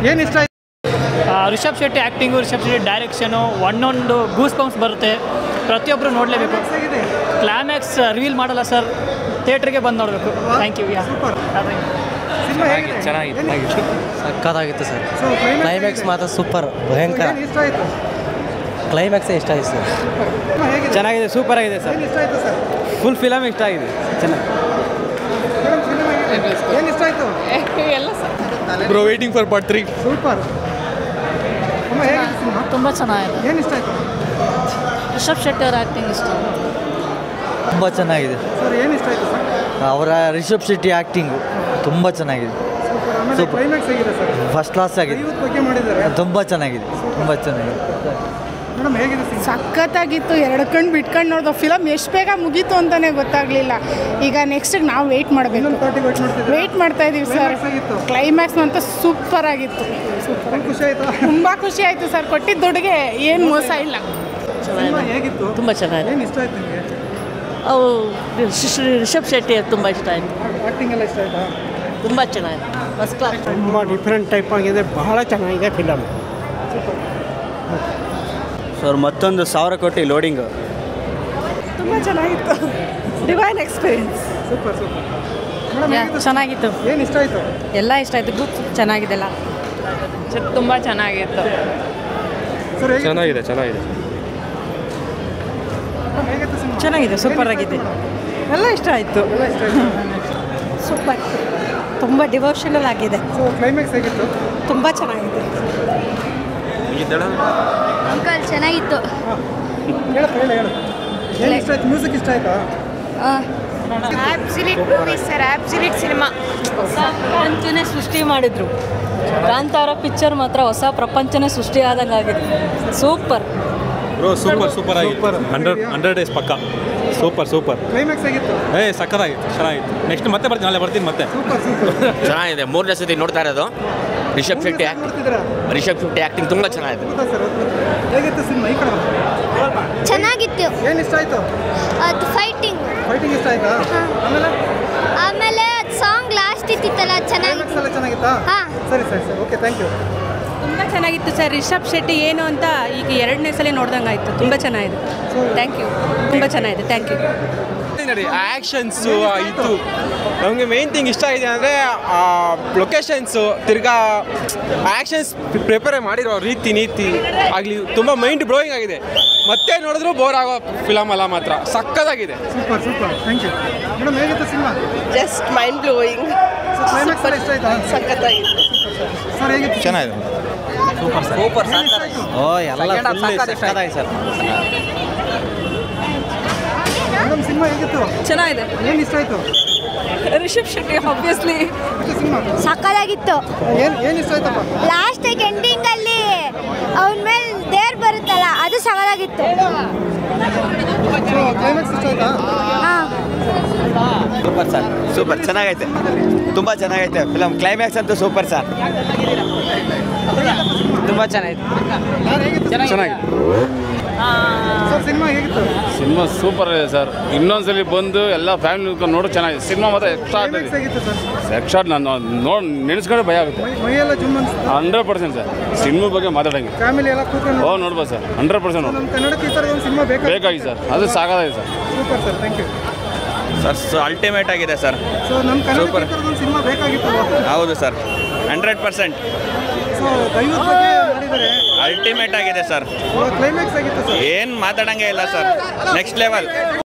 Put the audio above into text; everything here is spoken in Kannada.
ಏನು ಇಷ್ಟ ಆಯ್ತು? ರಿಷಬ್ ಶೆಟ್ಟಿ ಆ್ಯಕ್ಟಿಂಗು, ರಿಷಬ್ ಶೆಟ್ಟಿ ಡೈರೆಕ್ಷನು ಒಂದೊಂದು ಗೂಸ್ ಬಂಪ್ಸ್ ಬರುತ್ತೆ, ಪ್ರತಿಯೊಬ್ಬರು ನೋಡಲೇಬೇಕು. ಕ್ಲೈಮ್ಯಾಕ್ಸ್ ರಿವೀಲ್ ಮಾಡಲ್ಲ ಸರ್, ಥಿಯೇಟ್ರಿಗೆ ಬಂದು ನೋಡಬೇಕು. Thank you. ಚೆನ್ನಾಗಿತ್ತು, ಸಕ್ಕತ್ತಾಗಿತ್ತು ಸರ್. ಕ್ಲೈಮ್ಯಾಕ್ಸ್ ಮಾತ್ರ ಸೂಪರ್, ಭಯಂಕರ. ಕ್ಲೈಮ್ಯಾಕ್ಸೇ ಇಷ್ಟ ಆಯಿತು ಸರ್. ಚೆನ್ನಾಗಿದೆ, ಸೂಪರ್ ಆಗಿದೆ ಸರ್. ಫುಲ್ ಫಿಲಮ್ ಇಷ್ಟ ಆಗಿದೆ. ಚೆನ್ನಾಗಿ ಏನು ಇಷ್ಟ ಆಯಿತು? ಎಲ್ಲ sir. Bro waiting for part 3. Super. ತುಂಬ ಚೆನ್ನಾಗಿದೆ. ಏನು ಇಷ್ಟ ಆಯಿತು? ರಿಷಬ್ ಶೆಟ್ಟಿ ಅವ್ರ ಆ್ಯಕ್ಟಿಂಗ್ ಇಷ್ಟ. ತುಂಬ ಚೆನ್ನಾಗಿದೆ ಸರ್. ಏನು ಇಷ್ಟ ಆಯಿತು ಸರ್? ಅವರ ರಿಷಬ್ ಶೆಟ್ಟಿ ಆ್ಯಕ್ಟಿಂಗು ತುಂಬ ಚೆನ್ನಾಗಿದೆ. ಸೂಪರ್. ಆಮೇಲೆ ಕ್ಲೈಮ್ಯಾಕ್ಸ್ ಹೇಗಿದೆ ಸರ್? ಫಸ್ಟ್ ಕ್ಲಾಸ್ ಆಗಿದೆ, ಯೂತ್ ಬಗ್ಗೆ ಮಾಡಿದ್ದಾರೆ. ತುಂಬ ಚೆನ್ನಾಗಿದೆ, ತುಂಬ ಚೆನ್ನಾಗಿದೆ. ಮೇಡಮ್ ಹೇಗಿದೆ ಸಿನಿಮಾ? ಸಖತ್ತಾಗಿತ್ತು. ಎರಡು ಕಣ್ಣು ಬಿಟ್ಕೊಂಡು ನೋಡಿದ ಫಿಲಮ್ ಎಷ್ಟು ಬೇಗ ಮುಗೀತು ಅಂತಲೇ ಗೊತ್ತಾಗಲಿಲ್ಲ. ಈಗ ನೆಕ್ಸ್ಟಿಗೆ ನಾವು ವೆಯ್ಟ್ ಮಾಡಬೇಕು, ವೆಯ್ಟ್ ಮಾಡ್ತಾ ಇದ್ದೀವಿ ಸರ್. ಕ್ಲೈಮ್ಯಾಕ್ಸ್ ಅಂತ ಸೂಪರ್ ಆಗಿತ್ತು. ಸೂಪರ್, ಖುಷಿ ಆಯಿತು. ತುಂಬ ಖುಷಿ ಆಯಿತು ಸರ್. ಕೊಟ್ಟಿದ್ದ ದುಡ್ಡಿಗೆ ಏನು ಮೋಸ ಇಲ್ಲ. ಹೇಗಿತ್ತು? ತುಂಬ ಚೆನ್ನಾಗಿದೆ. ಏನು ಇಷ್ಟ ಆಯ್ತು ನಿಮಗೆ? ಅವು ರಿಷಬ್ ಶೆಟ್ಟಿ ತುಂಬ ಇಷ್ಟ ಆಯಿತು. ಆ್ಯಕ್ಟಿಂಗ್ ಎಲ್ಲ ಇಷ್ಟ ಆಯಿತಾ? ತುಂಬ ಚೆನ್ನಾಗಿದೆ, ಫಸ್ಟ್ ಕ್ಲಾಸ್. ತುಂಬ ಡಿಫ್ರೆಂಟ್ ಟೈಪ್ ಆಗಿದೆ, ಬಹಳ ಚೆನ್ನಾಗಿದೆ ಫಿಲಮ್. ಸರ್ ಮತ್ತೊಂದು 1000 ಕೋಟಿ ಲೋಡಿಂಗು. ತುಂಬ ಚೆನ್ನಾಗಿತ್ತು, ಡಿವೈನ್ ಎಕ್ಸ್ಪೀರಿಯನ್ಸ್. Super super. ಚೆನ್ನಾಗಿತ್ತು. ಏನು ಇಷ್ಟ ಆಯಿತು? ಎಲ್ಲ ಇಷ್ಟ ಆಯಿತು. ಗ್ರೂಪ್ ಚೆನ್ನಾಗಿದೆಲ್ಲ, ತುಂಬ ಚೆನ್ನಾಗಿತ್ತು. ಸರ್ ಚೆನ್ನಾಗಿದೆ, ಚೆನ್ನಾಗಿದೆ, ಹೇಗಿತ್ತು ಸಿನಿಮಾ? ಚೆನ್ನಾಗಿದೆ, ಸೂಪರ್ ಆಗಿದೆ. ಎಲ್ಲ ಇಷ್ಟ ಆಯಿತು. ಎಲ್ಲ ಇಷ್ಟ ಆಯಿತು. ಸೂಪರ್, ತುಂಬ ಡಿವೋಷನಲ್ ಆಗಿದೆ. ಸೊ ಕ್ಲೈಮ್ಯಾಕ್ಸ್ ಹೇಗಿತ್ತು? ತುಂಬ ಚೆನ್ನಾಗಿದೆ. ಅಂಕಲ್ ಚೆನ್ನಾಗಿತ್ತು. ಹೇಳಪ್ಪ, ಹೇಳು. ಏನು ಇಷ್ಟ ಆಯ್ತು? ಮ್ಯೂಸಿಕ್ ಇಷ್ಟ ಆಯ್ತಾ? Absolute movie sir, absolute cinema. ಪ್ರಪಂಚನೇ ಸೃಷ್ಟಿ ಮಾಡಿದ್ರು. ಕಾಂತಾರ ಪಿಕ್ಚರ್ ಮಾತ್ರ ಹೊಸ ಪ್ರಪಂಚನೇ ಸೃಷ್ಟಿ ಆದಂಗೆ ಆಗಿದೆ. ಸೂಪರ್ ಬ್ರೋ, ಸೂಪರ್ ಆಗಿತ್ತು. 100 ಡೇಸ್ ಪಕ್ಕ. ಸೂಪರ್. ಕ್ಲೈಮ್ಯಾಕ್ಸ್ ಹೇಗಿತ್ತು? ಸಕ್ಕತ್ತಾಗಿತ್ತು, ಚೆನ್ನಾಗಿತ್ತು. ನೆಕ್ಸ್ಟ್ ಮತ್ತೆ ಬರ್ತೀನಿ, ನಾಳೆ ಬರ್ತೀನಿ ಮತ್ತೆ. ಚೆನ್ನಾಗಿದೆ. 3ನೇ ಸತಿ ನೋಡ್ತಾ ಇರೋದು. ರಿಷಬ್ ಶೆಟ್ಟಿ ಆ್ಯಕ್ಟಿಂಗ್ ತುಂಬ ಚೆನ್ನಾಗಿದೆ. ಹೇಗಿತ್ತು ಸಿನಿಮಾ? ಈ ಕಡೆ ಚೆನ್ನಾಗಿತ್ತು. ಏನು ಇಷ್ಟ ಆಯಿತು? ಅದು ಫೈಟಿಂಗ್ ಇಷ್ಟ ಆಯ್ತಾ? ಆಮೇಲೆ ಸಾಂಗ್ ಲಾಸ್ಟ್ ಇತ್ತಿತ್ತಲ್ಲ, ಚೆನ್ನಾಗಿತ್ತು. ಎಲ್ಲ ಚೆನ್ನಾಗಿತ್ತಾ? ಹಾಂ. ಸರಿ ಓಕೆ, ಥ್ಯಾಂಕ್ ಯು. ತುಂಬ ಚೆನ್ನಾಗಿತ್ತು ಸರ್. ರಿಷಬ್ ಶೆಟ್ಟಿ ಏನು ಅಂತ ಈಗ 2ನೇ ಸಲ ನೋಡ್ದಂಗೆ ಆಯಿತು. ತುಂಬ ಚೆನ್ನಾಗಿದೆ. Thank you. ತುಂಬ ಚೆನ್ನಾಗಿದೆ, ಥ್ಯಾಂಕ್ ಯು. ಆ್ಯಕ್ಷನ್ಸು ಇದು ನಮಗೆ ಮೇನ್ ಥಿಂಗ್ ಇಷ್ಟ ಆಗಿದೆ ಅಂದರೆ ಲೊಕೇಶನ್ಸು, ತಿರ್ಗಾ ಆ್ಯಕ್ಷನ್ಸ್ ಪ್ರಿಪೇರ್ ಮಾಡಿರೋ ನೀತಿ ಆಗಲಿ ತುಂಬ ಮೈಂಡ್ ಬ್ಲೋಯಿಂಗ್ ಆಗಿದೆ. ಮತ್ತೆ ನೋಡಿದ್ರು ಬೋರ್ ಆಗೋ ಫಿಲಮ್ ಅಲ್ಲ, ಮಾತ್ರ ಸಕ್ಕತ್ತಾಗಿದೆ. Super, thank you. ಮೇಡಮ್ ಹೇಗಿತ್ತು cinema? Just mind blowing. Climax ಎಲ್ಲ ಇಷ್ಟ ಆಯ್ತಾ? ಸಖತ್ತಾಗಿತ್ತು. ಸರ್ ಹೇಗಿತ್ತು? ಚೆನ್ನಾಗಿದೆ, ಸೂಪರ್. ಓ ಎಲ್ಲ ಸಕ್ಕತ್ತಾಗಿದೆ ಸರ್. ಮೇಡಮ್ ಸಿನಿಮಾ ಹೇಗಿತ್ತು? ಚೆನ್ನಾಗಿದೆ. ಏನು ಇಷ್ಟ ಆಯಿತು? ರಿಷಬ್ ಶೆಟ್ಟಿ ಆಬ್ವಿಯಸ್ಲಿ. ಸಿನಿಮಾ ಸಕ್ಕತ್ತಾಗಿತ್ತು. ಏನು ಇಷ್ಟ ಆಯ್ತಪ್ಪ? ಲಾಸ್ಟ್ ಎಂಡಿಂಗಲ್ಲಿ ಅವನ ಮೇಲೆ ದೇರ್ ಬರುತ್ತಲ್ಲ, ಅದು ಸಕ್ಕತ್ತಾಗಿತ್ತು. ಕ್ಲೈಮ್ಯಾಕ್ಸ್ ಇಷ್ಟ ಆಯ್ತಾ? ಹಾಂ. ಸೂಪರ್ ಸರ್, ಸೂಪರ್ ಚೆನ್ನಾಗೈತೆ, ತುಂಬ ಚೆನ್ನಾಗೈತೆ ಫಿಲಮ್. ಕ್ಲೈಮ್ಯಾಕ್ಸ್ ಅಂತೂ ಸೂಪರ್ ಸರ್, ತುಂಬ ಚೆನ್ನಾಗಿತ್ತು. ಚೆನ್ನಾಗಿದೆ ಸರ್ ಸಿನಿಮಾ ಹೇಗಿತ್ತು? ಸಿನಿಮಾ ಸೂಪರ್ ಇದೆ ಸರ್. ಇನ್ನೊಂದ್ಸಲಿ ಬಂದು ಎಲ್ಲ ಫ್ಯಾಮಿಲಿ ನೋಡಿ ಚೆನ್ನಾಗಿದೆ. ಸಿನಿಮಾ ಮಾತ್ರ ಎಕ್ಸ್ಟ್ರಾ ಆಗ್ತದೆ. ಹೇಗಿತ್ತು ಸರ್? ಎಕ್ಸ್ಟ್ರಾ ನಾನು ನೆನೆಸ್ಕೊಂಡ್ರೆ ಭಯ ಆಗುತ್ತೆ. ಮೈಯೆಲ್ಲ ಜುಮ್ ಅನ್ಸುತ್ತೆ. 100% ಸರ್. ಸಿನಿಮಾ ಬಗ್ಗೆ ಮಾತಾಡಂಗೆ ಫ್ಯಾಮಿಲಿ ಎಲ್ಲ ಕೂತ್ಕೊಂಡು ನೋಡ್ಬೋದು ಸರ್. 100% ನೋಡಿ. ನಮ್ಮ ಕನ್ನಡಕ್ಕೆ ಈ ಥರದ ಒಂದು ಸಿನಿಮಾ ಬೇಕಾಗಿ ಸರ್, ಅದು ಸಾಕಾಗಿದೆ sir. Super sir, thank you. Sir ultimate ಆಗಿದೆ ಸರ್. ಸೊ ನಮ್ಮ ಕನ್ನಡಕ್ಕೆ ಈ ಥರದ ಒಂದು ಸಿನಿಮಾ ಬೇಕಾಗಿತ್ತು. ಹೌದು ಸರ್, 100%. ಸೊ ದೈವದ ಬಗ್ಗೆ ಮಾಡಿದ್ದಾರೆ. ಅಲ್ಟಿಮೇಟ್ ಆಗಿದೆ ಸರ್. ಕ್ಲೈಮ್ಯಾಕ್ಸ್ ಆಗಿತ್ತು ಸರ್. ಏನು ಮಾತಾಡಂಗೆ ಇಲ್ಲ ಸರ್, ನೆಕ್ಸ್ಟ್ ಲೆವೆಲ್.